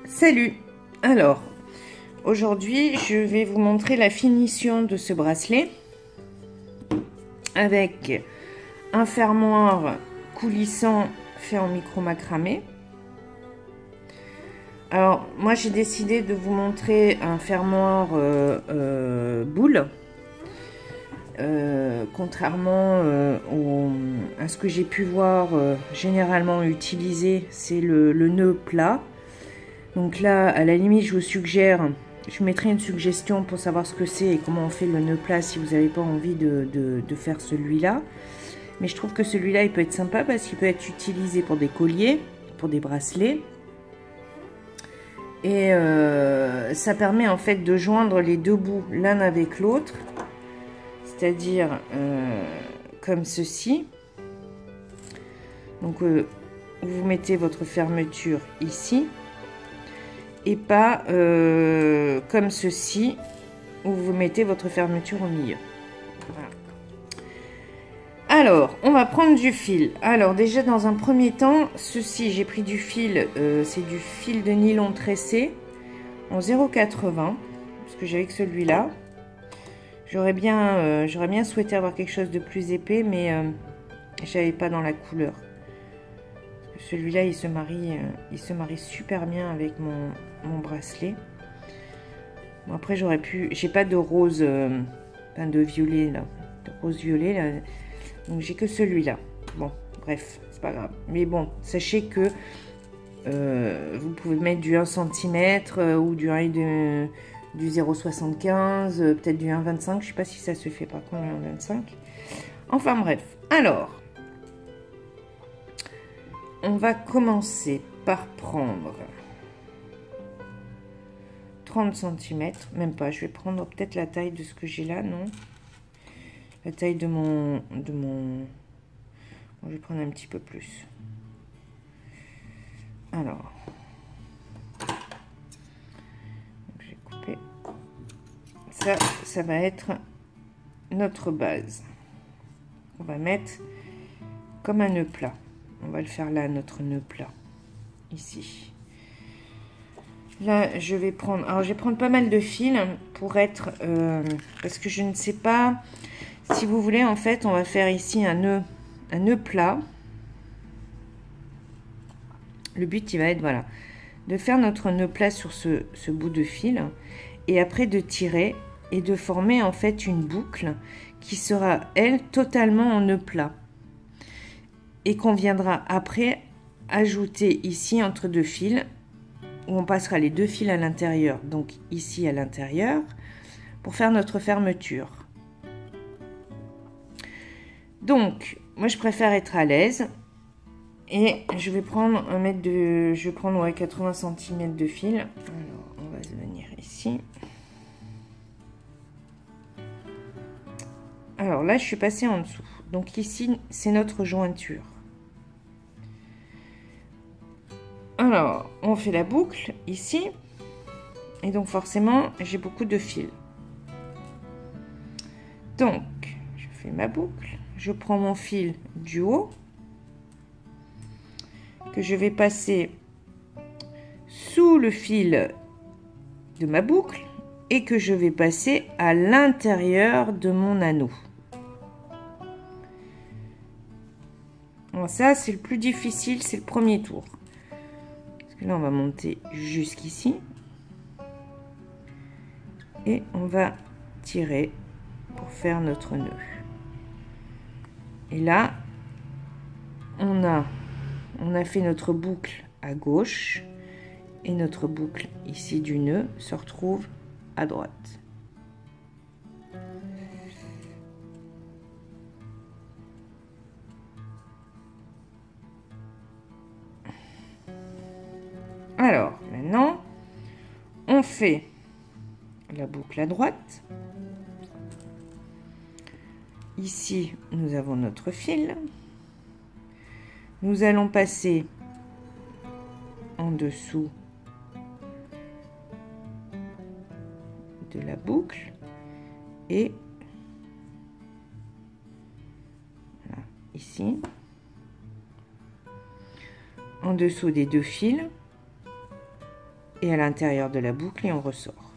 Salut! Alors, aujourd'hui, je vais vous montrer la finition de ce bracelet avec un fermoir coulissant fait en micro macramé. Alors, moi, j'ai décidé de vous montrer un fermoir boule. Contrairement à ce que j'ai pu voir généralement utilisé, c'est le nœud plat. Donc là, à la limite, je vous suggère, je mettrai une suggestion pour savoir ce que c'est et comment on fait le nœud plat si vous n'avez pas envie de faire celui-là. Mais je trouve que celui-là, il peut être sympa parce qu'il peut être utilisé pour des colliers, pour des bracelets. Et ça permet en fait de joindre les deux bouts l'un avec l'autre. C'est-à-dire comme ceci. Donc vous mettez votre fermeture ici. Et pas comme ceci, où vous mettez votre fermeture au milieu. Voilà. Alors, on va prendre du fil. Alors, déjà, dans un premier temps, ceci, j'ai pris du fil, c'est du fil de nylon tressé en 0,80, parce que j'avais que celui-là. J'aurais bien souhaité avoir quelque chose de plus épais, mais j'avais pas dans la couleur. Celui-là, il se marie super bien avec mon bracelet. Bon, après, j'aurais pu... J'ai pas de rose, enfin de violet, là. De rose violet, là. Donc, j'ai que celui-là. Bon, bref, c'est pas grave. Mais bon, sachez que vous pouvez mettre du 1 cm ou du 0,75, peut-être du 1,25. Je sais pas si ça se fait par contre, le 1,25. Enfin, bref. Alors... On va commencer par prendre 30 cm, même pas, je vais prendre peut-être la taille de ce que j'ai là, non? La taille de mon... Bon, je vais prendre un petit peu plus. Alors, je vais couper. Ça va être notre base. On va mettre comme un nœud plat. On va le faire là, notre nœud plat, ici. Là, je vais prendre... Alors, je vais prendre pas mal de fil pour être... parce que je ne sais pas... Si vous voulez, en fait, on va faire ici un nœud plat. Le but, il va être, voilà, de faire notre nœud plat sur ce bout de fil. Et après, de tirer et de former, en fait, une boucle qui sera, elle, totalement en nœud plat. Et qu'on viendra après ajouter ici entre deux fils, où on passera les deux fils à l'intérieur, donc ici à l'intérieur, pour faire notre fermeture. Donc, moi je préfère être à l'aise, et je vais prendre ouais, 80 cm de fil. Alors, on va se venir ici. Alors là, je suis passée en dessous. Donc ici, c'est notre jointure. Alors, on fait la boucle ici. Et donc, forcément, j'ai beaucoup de fils. Donc, je fais ma boucle. Je prends mon fil du haut. Que je vais passer sous le fil de ma boucle. Et que je vais passer à l'intérieur de mon anneau. Alors ça, c'est le plus difficile, c'est le premier tour. Parce que là, on va monter jusqu'ici. Et on va tirer pour faire notre nœud. Et là, on a fait notre boucle à gauche. Et notre boucle ici du nœud se retrouve à droite. Alors, maintenant, on fait la boucle à droite. Ici, nous avons notre fil. Nous allons passer en dessous de la boucle et voilà, ici, en dessous des 2 fils et à l'intérieur de la boucle, et on ressort.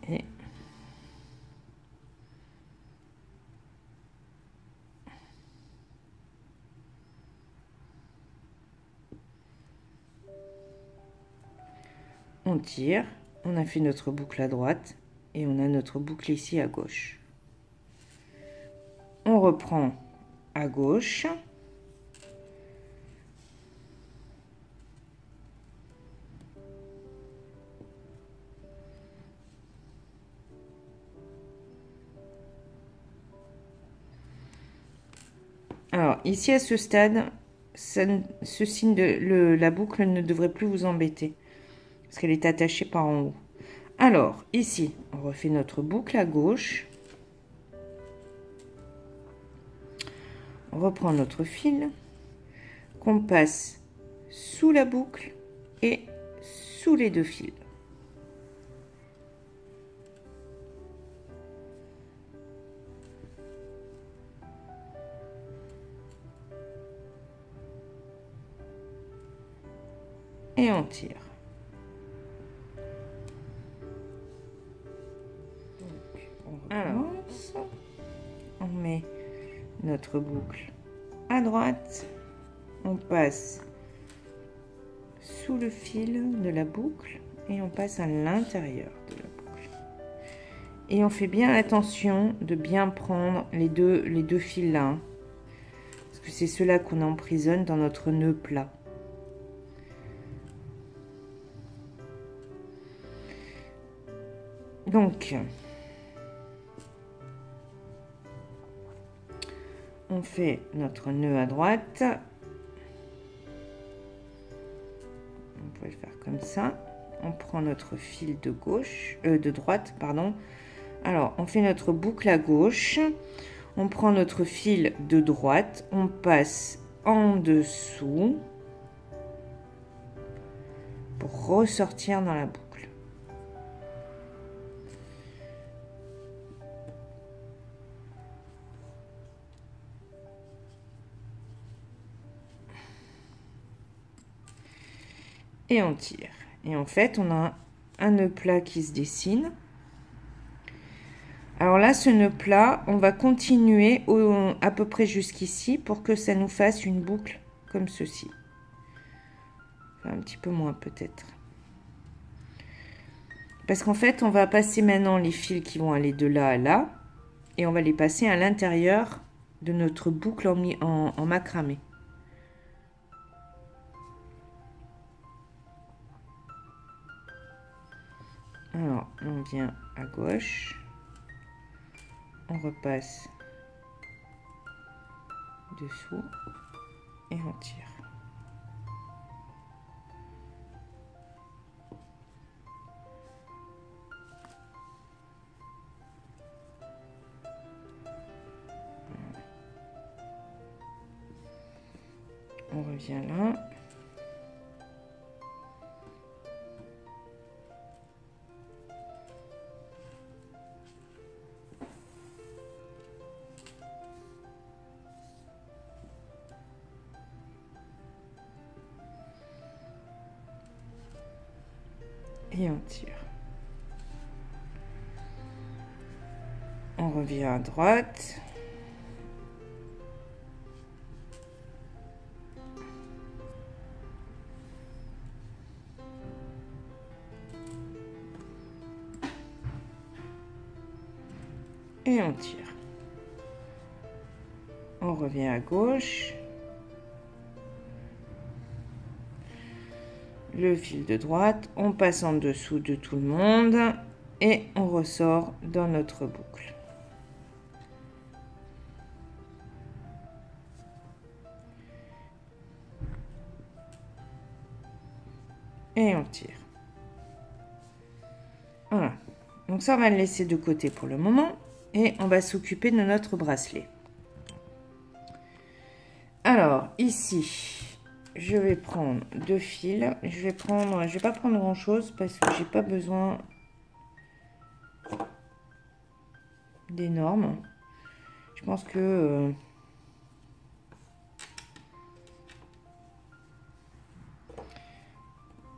Et on tire, on a fait notre boucle à droite et on a notre boucle ici à gauche. On reprend à gauche. Alors ici à ce stade, ce signe de la boucle ne devrait plus vous embêter parce qu'elle est attachée par en haut. Alors ici, on refait notre boucle à gauche. On reprend notre fil qu'on passe sous la boucle et sous les 2 fils. Et on tire. Donc, on recommence. On met notre boucle à droite, on passe sous le fil de la boucle et on passe à l'intérieur de la boucle. Et on fait bien attention de bien prendre les deux fils là, hein, parce que c'est ceux-là qu'on emprisonne dans notre nœud plat. Donc, on fait notre nœud à droite. On peut le faire comme ça. On prend notre fil de gauche, de droite, pardon. Alors, on fait notre boucle à gauche. On prend notre fil de droite. On passe en dessous pour ressortir dans la boucle. Et on tire. Et en fait, on a un nœud plat qui se dessine. Alors là, ce nœud plat, on va continuer à peu près jusqu'ici pour que ça nous fasse une boucle comme ceci. Enfin, un petit peu moins peut-être. Parce qu'en fait, on va passer maintenant les fils qui vont aller de là à là. Et on va les passer à l'intérieur de notre boucle en macramé. Alors, on vient à gauche, on repasse dessous et on tire. On revient là. Et on tire. On revient à droite. Et on tire. On revient à gauche. Le fil de droite, on passe en dessous de tout le monde et on ressort dans notre boucle. Et on tire. Voilà. Donc ça, on va le laisser de côté pour le moment et on va s'occuper de notre bracelet. Alors, ici, je vais prendre 2 fils. Je vais pas prendre grand chose parce que j'ai pas besoin d'énorme. Je pense que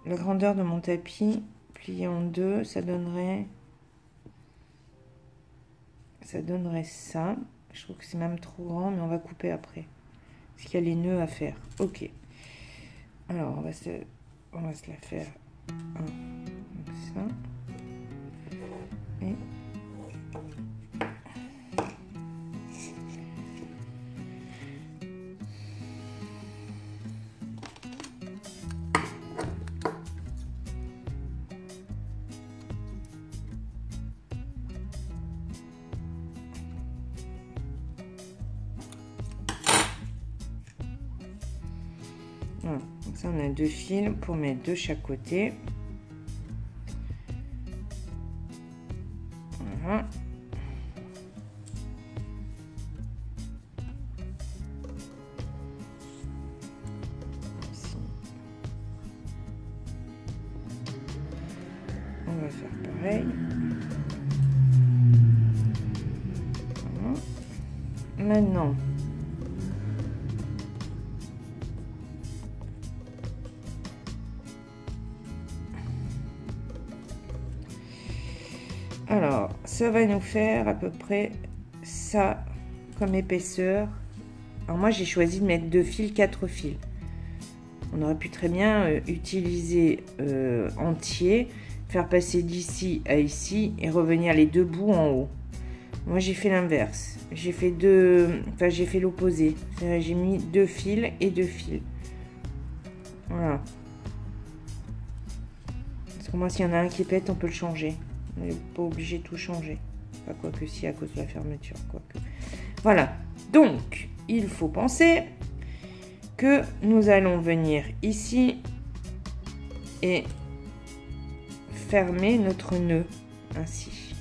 la grandeur de mon tapis plié en deux, ça donnerait ça. Je trouve que c'est même trop grand, mais on va couper après. Parce qu'il y a les nœuds à faire. Ok. Alors, on va se la faire comme ça. Et voilà. Donc ça, on a 2 fils pour mettre de chaque côté. Voilà. Ici. On va faire pareil. Voilà. Maintenant, alors, ça va nous faire à peu près ça comme épaisseur. Alors moi, j'ai choisi de mettre 2 fils, 4 fils. On aurait pu très bien utiliser entier, faire passer d'ici à ici et revenir les 2 bouts en haut. Moi, j'ai fait l'inverse. J'ai fait j'ai fait l'opposé. J'ai mis 2 fils et 2 fils. Voilà. Parce que moi, s'il y en a un qui pète, on peut le changer. On n'est pas obligé de tout changer. Pas quoi que si, à cause de la fermeture. Quoique. Voilà. Donc, il faut penser que nous allons venir ici et fermer notre nœud ainsi.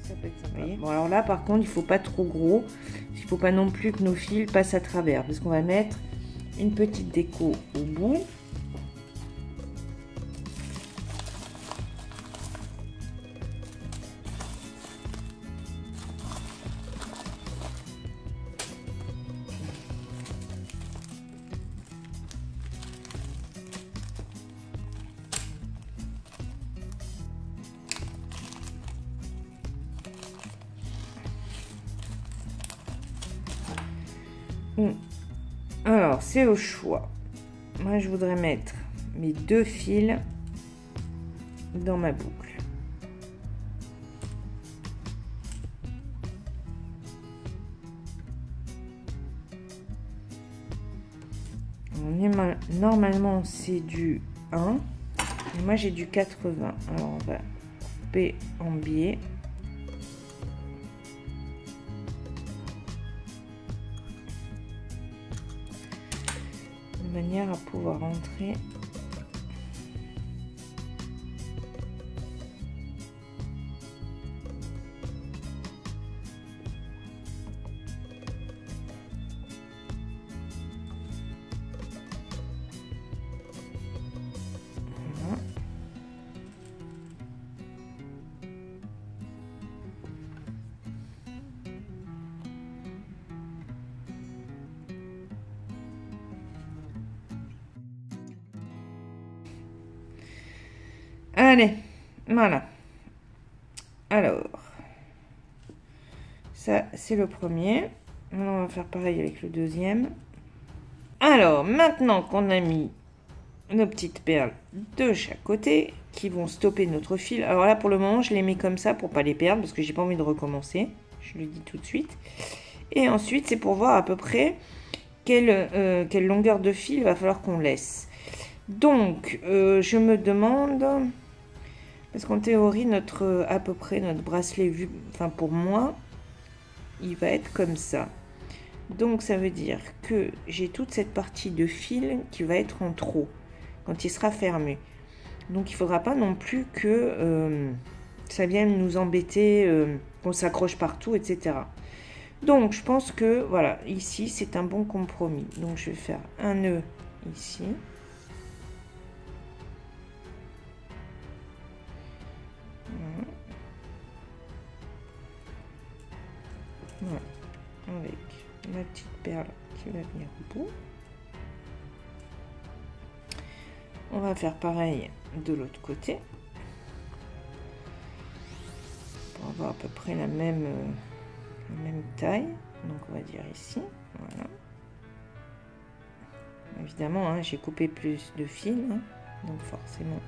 Ça peut être sympa. Bon, alors là, par contre, il ne faut pas trop gros. Il ne faut pas non plus que nos fils passent à travers. Parce qu'on va mettre une petite déco au bout. Alors, c'est au choix. Moi, je voudrais mettre mes 2 fils dans ma boucle. Normalement, c'est du 1. Et moi, j'ai du 80. Alors, on va couper en biais. De manière à pouvoir entrer voilà. Allez, voilà. Alors, ça, c'est le premier. Maintenant, on va faire pareil avec le deuxième. Alors, maintenant qu'on a mis nos petites perles de chaque côté, qui vont stopper notre fil. Alors là, pour le moment, je les mets comme ça pour pas les perdre, parce que j'ai pas envie de recommencer. Je le dis tout de suite. Et ensuite, c'est pour voir à peu près quelle longueur de fil il va falloir qu'on laisse. Donc, je me demande... Parce qu'en théorie, à peu près notre bracelet, vu, enfin pour moi, il va être comme ça. Donc ça veut dire que j'ai toute cette partie de fil qui va être en trop quand il sera fermé. Donc il ne faudra pas non plus que ça vienne nous embêter, qu'on s'accroche partout, etc. Donc je pense que voilà, ici c'est un bon compromis. Donc je vais faire un nœud ici. Voilà, avec ma petite perle qui va venir au bout. On va faire pareil de l'autre côté pour avoir à peu près la même taille. Donc on va dire ici, voilà. Évidemment, hein, j'ai coupé plus de fils, hein, donc forcément.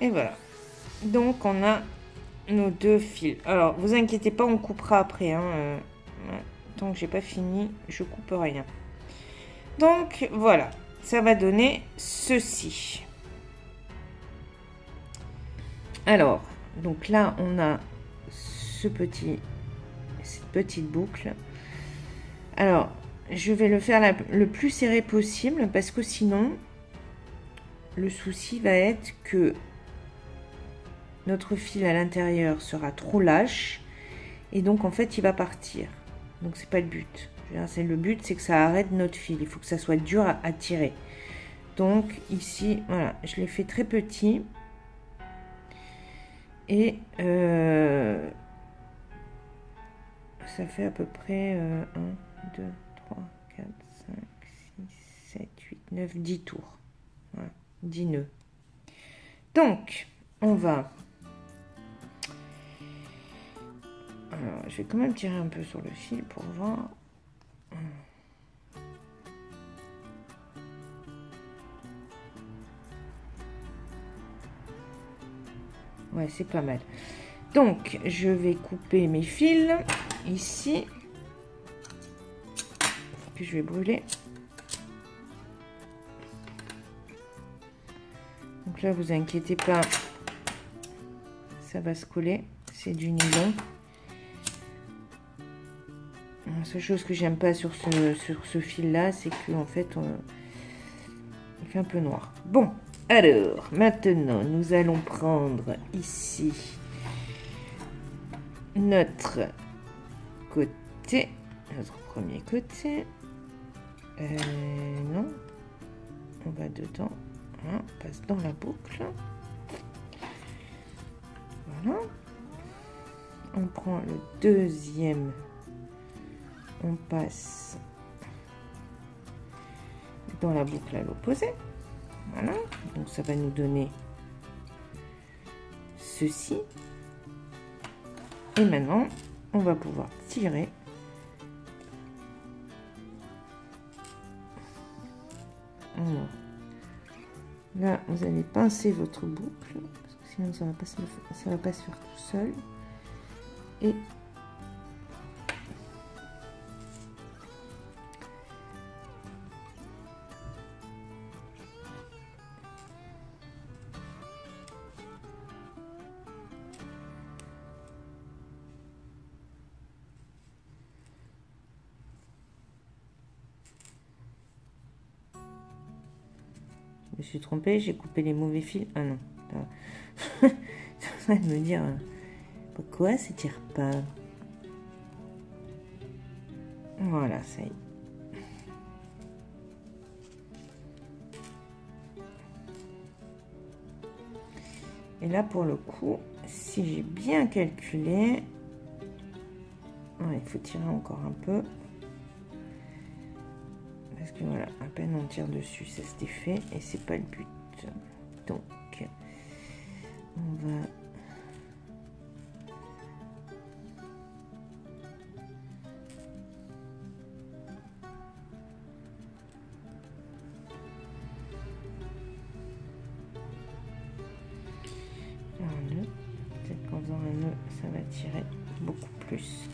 Et voilà. Donc on a nos deux fils. Alors vous inquiétez pas, on coupera après. Hein, tant que j'ai pas fini, je coupe rien. Donc voilà, ça va donner ceci. Alors, donc là on a cette petite boucle. Alors, je vais le faire le plus serré possible parce que sinon, le souci va être que notre fil à l'intérieur sera trop lâche et donc en fait il va partir. Donc c'est pas le but. Le but c'est que ça arrête notre fil. Il faut que ça soit dur à tirer. Donc ici, voilà, je l'ai fait très petit. Et ça fait à peu près 1, 2, 3, 4, 5, 6, 7, 8, 9, 10 tours. Voilà, 10 nœuds. Donc, on va... Alors, je vais quand même tirer un peu sur le fil pour voir. Ouais, c'est pas mal. Donc, je vais couper mes fils ici. Puis je vais brûler. Donc là, vous inquiétez pas, ça va se coller. C'est du nylon. La seule chose que j'aime pas sur ce fil-là, c'est qu'en fait, il fait un peu noir. Bon, alors, maintenant, nous allons prendre ici notre côté, notre premier côté. Non, on va dedans, hein, on passe dans la boucle. Voilà. On prend le deuxième, on passe dans la boucle à l'opposé. Voilà, donc ça va nous donner ceci. Et maintenant, on va pouvoir tirer. Alors, là, vous allez pincer votre boucle, parce que sinon ça va pas se faire tout seul. Et je me suis trompée, j'ai coupé les mauvais fils. Ah non. Je suis en train de me dire pourquoi ça tire pas. Voilà, ça y est. Et là, pour le coup, si j'ai bien calculé, ouais, il faut tirer encore un peu. Parce que voilà, à peine on tire dessus, ça s'était fait et c'est pas le but. Donc, on va... un nœud. Peut-être qu'en faisant un nœud, ça va tirer beaucoup plus.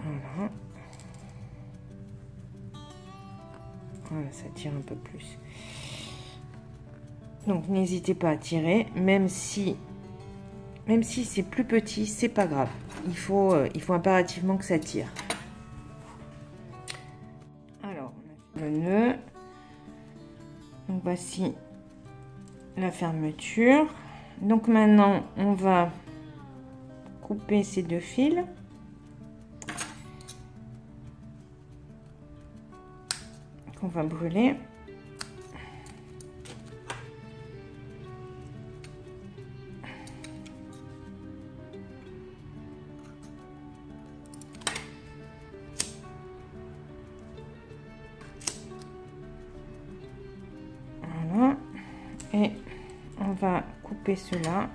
Voilà. Voilà, ça tire un peu plus. Donc n'hésitez pas à tirer, même si c'est plus petit, c'est pas grave. Il faut impérativement que ça tire. Alors, on a fait le nœud. Donc voici la fermeture. Donc maintenant, on va couper ces deux fils. Qu'on va brûler. Voilà. Et on va couper cela.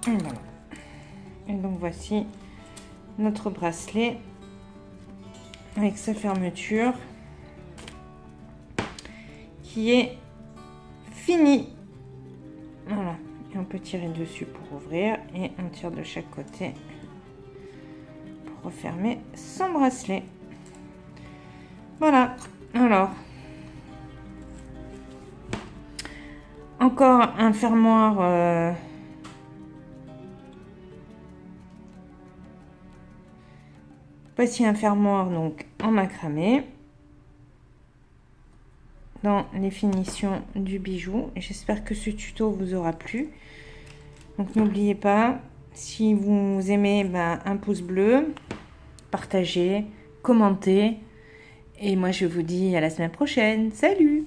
Et voilà. Et donc voici notre bracelet avec sa fermeture qui est fini. Voilà, et on peut tirer dessus pour ouvrir et on tire de chaque côté pour refermer son bracelet. Voilà. Alors encore un fermoir voici un fermoir donc en macramé dans les finitions du bijou. J'espère que ce tuto vous aura plu. Donc n'oubliez pas, si vous aimez, un pouce bleu, partagez, commentez. Et moi je vous dis à la semaine prochaine. Salut!